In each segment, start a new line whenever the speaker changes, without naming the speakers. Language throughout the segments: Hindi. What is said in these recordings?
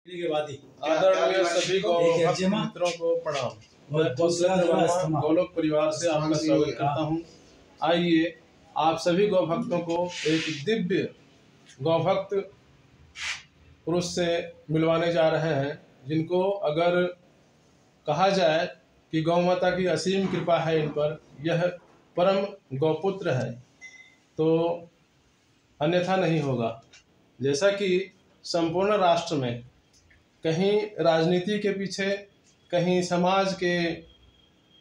आदरणीय सभी गौ भक्त मित्रों को प्रणाम। मैं गोलोक परिवार से आपका स्वागत करता हूं। आइए आप सभी गौ भक्तों को एक दिव्य गौ भक्त पुरुष से मिलवाने जा रहे हैं, जिनको अगर कहा जाए कि गौ माता की असीम कृपा है इन पर, यह परम गौपुत्र है, तो अन्यथा नहीं होगा। जैसा कि संपूर्ण राष्ट्र में कहीं राजनीति के पीछे, कहीं समाज के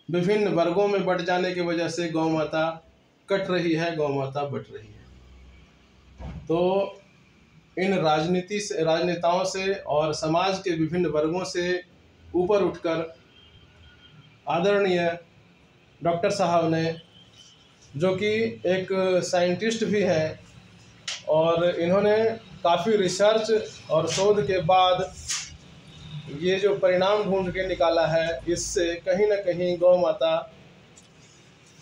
विभिन्न वर्गों में बट जाने की वजह से गौ माता कट रही है, गौ माता बट रही है। तो इन राजनेताओं से और समाज के विभिन्न वर्गों से ऊपर उठकर आदरणीय डॉक्टर साहब ने, जो कि एक साइंटिस्ट भी हैं, और इन्होंने काफ़ी रिसर्च और शोध के बाद ये जो परिणाम ढूंढ के निकाला है, इससे कहीं ना कहीं गौ माता,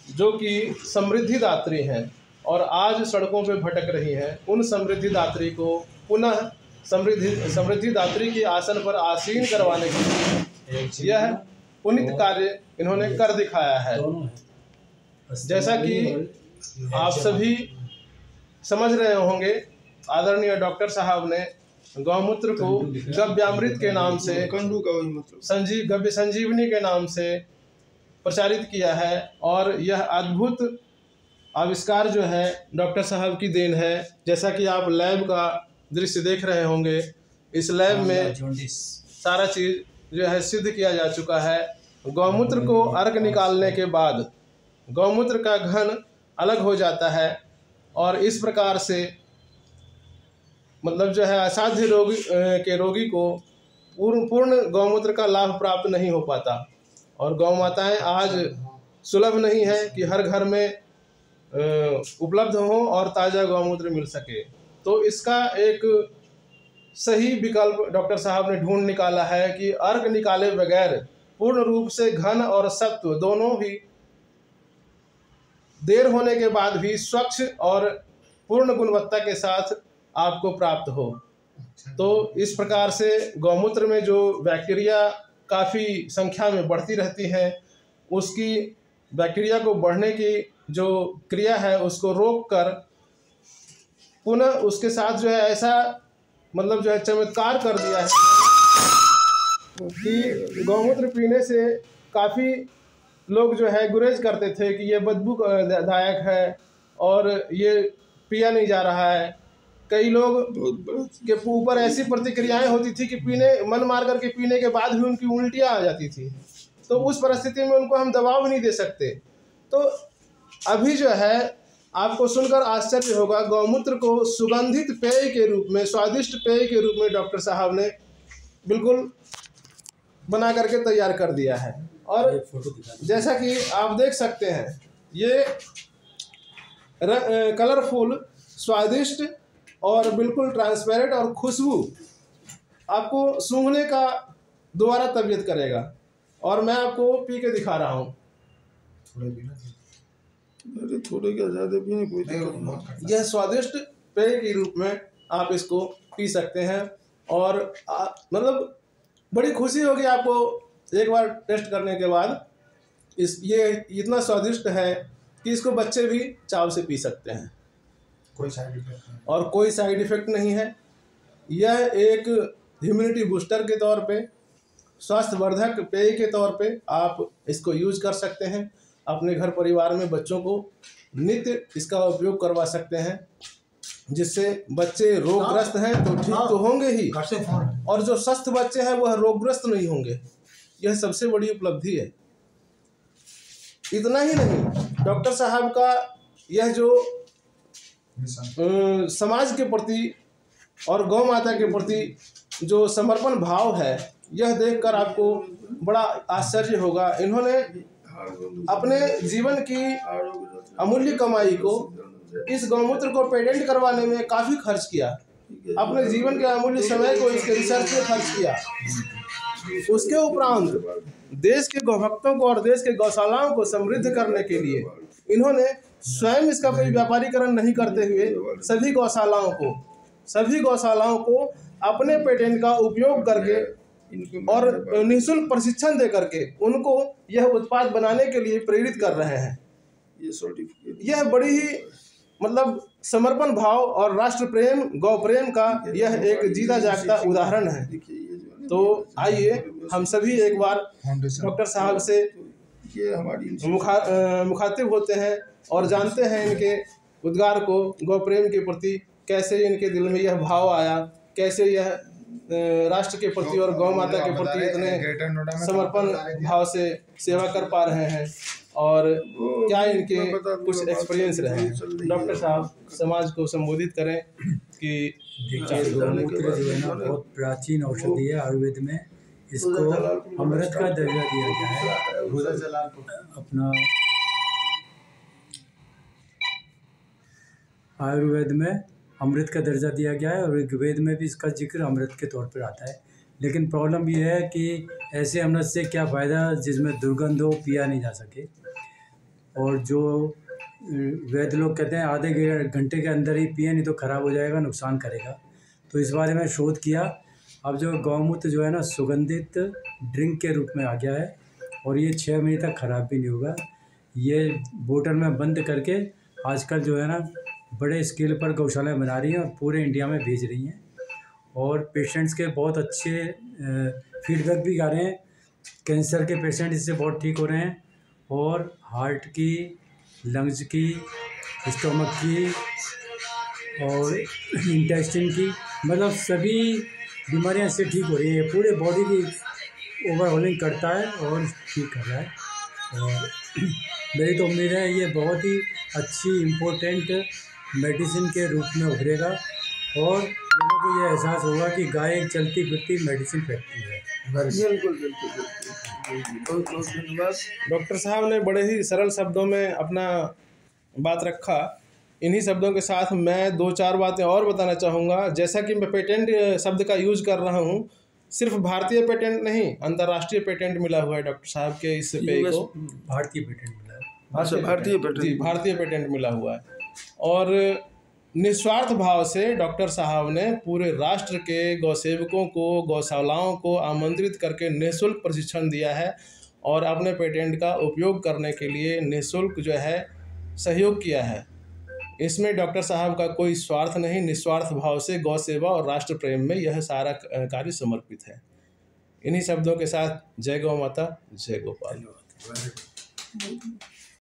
जो कि समृद्धि दात्री हैं और आज सड़कों पे भटक रही हैं, उन समृद्धि दात्री को पुनः समृद्धि दात्री के आसन पर आसीन करवाने के लिए यह पुनीत कार्य इन्होंने कर दिखाया है। जैसा कि आप सभी समझ रहे होंगे, आदरणीय डॉक्टर साहब ने गौमूत्र को गव्यामृत के नाम से, गव्य संजीवनी के नाम से प्रचारित किया है, और यह अद्भुत आविष्कार जो है डॉक्टर साहब की देन है। जैसा कि आप लैब का दृश्य देख रहे होंगे, इस लैब में सारा चीज़ जो है सिद्ध किया जा चुका है। गौमूत्र को अर्क निकालने के बाद गौमूत्र का घन अलग हो जाता है, और इस प्रकार से मतलब जो है असाध्य रोगी को पूर्ण गौमूत्र का लाभ प्राप्त नहीं हो पाता। और गौ माताएँ आज सुलभ नहीं है कि हर घर में उपलब्ध हो और ताज़ा गौमूत्र मिल सके। तो इसका एक सही विकल्प डॉक्टर साहब ने ढूंढ निकाला है कि अर्क निकाले बगैर पूर्ण रूप से घन और सत्व दोनों ही देर होने के बाद भी स्वच्छ और पूर्ण गुणवत्ता के साथ आपको प्राप्त हो। तो इस प्रकार से गौमूत्र में जो बैक्टीरिया काफ़ी संख्या में बढ़ती रहती हैं, उसकी बैक्टीरिया को बढ़ने की जो क्रिया है उसको रोक कर पुनः उसके साथ जो है ऐसा मतलब जो है चमत्कार कर दिया है कि गौमूत्र पीने से काफ़ी लोग जो है गुरेज करते थे कि ये बदबूदायक है और ये पिया नहीं जा रहा है। कई लोग के ऊपर ऐसी प्रतिक्रियाएं होती थी कि मन मार करके पीने के बाद भी उनकी उल्टियां आ जाती थी। तो उस परिस्थिति में उनको हम दबाव भी नहीं दे सकते। तो अभी जो है आपको सुनकर आश्चर्य होगा, गौमूत्र को सुगंधित पेय के रूप में, स्वादिष्ट पेय के रूप में डॉक्टर साहब ने बिल्कुल बना करके तैयार कर दिया है। और जैसा कि आप देख सकते हैं, ये कलरफुल, स्वादिष्ट और बिल्कुल ट्रांसपेरेंट और खुशबू आपको सूंघने का दोबारा तबीयत करेगा। और मैं आपको पी के दिखा रहा हूँ। थोड़े क्या ज़्यादा पीने कोई यह स्वादिष्ट पेय के रूप में आप इसको पी सकते हैं। और मतलब बड़ी खुशी होगी आपको एक बार टेस्ट करने के बाद। ये इतना स्वादिष्ट है कि इसको बच्चे भी चाव से पी सकते हैं, कोई साइड इफेक्ट नहीं, और कोई साइड इफेक्ट नहीं है। यह एक इम्यूनिटी बूस्टर के तौर पे, स्वास्थ्यवर्धक पेय के तौर पे आप इसको यूज कर सकते हैं। अपने घर परिवार में बच्चों को नित्य इसका उपयोग करवा सकते हैं, जिससे बच्चे रोगग्रस्त हैं तो ठीक तो होंगे ही, और जो स्वस्थ बच्चे हैं वह रोगग्रस्त नहीं होंगे। यह सबसे बड़ी उपलब्धि है। इतना ही नहीं, डॉक्टर साहब का यह जो समाज के प्रति और गौ माता के प्रति जो समर्पण भाव है, यह देखकर आपको बड़ा आश्चर्य होगा। इन्होंने अपने जीवन की अमूल्य कमाई को इस गौमूत्र को पेटेंट करवाने में काफ़ी खर्च किया। अपने जीवन के अमूल्य समय को इसके रिसर्च में खर्च किया। उसके उपरांत देश के गौभक्तों को और देश के गौशालाओं को समृद्ध करने के लिए इन्होंने स्वयं इसका कोई व्यापारीकरण नहीं करते हुए सभी गौशालाओं को
अपने पेटेंट का उपयोग करके और निःशुल्क प्रशिक्षण दे करके उनको यह उत्पाद बनाने के लिए प्रेरित कर रहे हैं। यह बड़ी ही मतलब समर्पण भाव और राष्ट्र प्रेम, गौ प्रेम का यह एक जीता जागता उदाहरण है। तो आइए हम सभी एक बार डॉक्टर साहब से मुखातिब होते हैं और जानते हैं इनके उद्गार को, गौ प्रेम के प्रति कैसे इनके दिल में यह भाव आया, कैसे यह राष्ट्र के प्रति और गौ माता के प्रति इतने समर्पण भाव से सेवा कर पा रहे हैं और क्या इनके कुछ एक्सपीरियंस रहे हैं। डॉक्टर साहब समाज को संबोधित करें कि
गौमूत्र जो है ना बहुत प्राचीन औषधि है। आयुर्वेद में इसको अमृत का दर्जा दिया गया है। अपना आयुर्वेद में अमृत का दर्जा दिया गया है और ऋग्वेद में भी इसका जिक्र अमृत के तौर पर आता है। लेकिन प्रॉब्लम ये है कि ऐसे अमृत से क्या फ़ायदा जिसमें दुर्गंध हो, पिया नहीं जा सके। और जो वैद्य लोग कहते हैं आधे घंटे के अंदर ही पिए नहीं तो ख़राब हो जाएगा, नुकसान करेगा। तो इस बारे में शोध किया। अब जो गौमूत्र जो है ना सुगंधित ड्रिंक के रूप में आ गया है और ये 6 महीने तक ख़राब भी नहीं होगा। ये बोतल में बंद करके आजकल जो है ना बड़े स्केल पर गौशालाएं बना रही हैं और पूरे इंडिया में भेज रही हैं और पेशेंट्स के बहुत अच्छे फीडबैक भी आ रहे हैं। कैंसर के पेशेंट इससे बहुत ठीक हो रहे हैं और हार्ट की, लंग्स की, स्टोमक की और इंटेस्टाइन की, मतलब सभी बीमारियां इससे ठीक हो रही है। पूरे बॉडी की ओवरऑलिंग करता है और ठीक कर रहा है। और मेरी तो उम्मीद है ये बहुत ही अच्छी इम्पोर्टेंट मेडिसिन के रूप में उभरेगा और लोगों को ये एहसास होगा कि गाय एक चलती फिरती मेडिसिन फैक्ट्री है।
बिल्कुल बिल्कुल बहुत बहुत धन्यवाद। डॉक्टर साहब ने बड़े ही सरल शब्दों में अपना बात रखा। इन्हीं शब्दों के साथ मैं 2-4 बातें और बताना चाहूँगा। जैसा कि मैं पेटेंट शब्द का यूज कर रहा हूँ, सिर्फ भारतीय पेटेंट नहीं, अंतर्राष्ट्रीय पेटेंट मिला हुआ है डॉक्टर साहब के इस पेय को।
भारतीय पेटेंट मिला है।
भारतीय पेटेंट मिला हुआ है। और निस्वार्थ भाव से डॉक्टर साहब ने पूरे राष्ट्र के गौसेवकों को, गौशालाओं को आमंत्रित करके निःशुल्क प्रशिक्षण दिया है और अपने पेटेंट का उपयोग करने के लिए निःशुल्क जो है सहयोग किया है। इसमें डॉक्टर साहब का कोई स्वार्थ नहीं, निस्वार्थ भाव से गौ सेवा और राष्ट्र प्रेम में यह सारा कार्य समर्पित है। इन्हीं शब्दों के साथ जय गौ माता, जय गोपाल।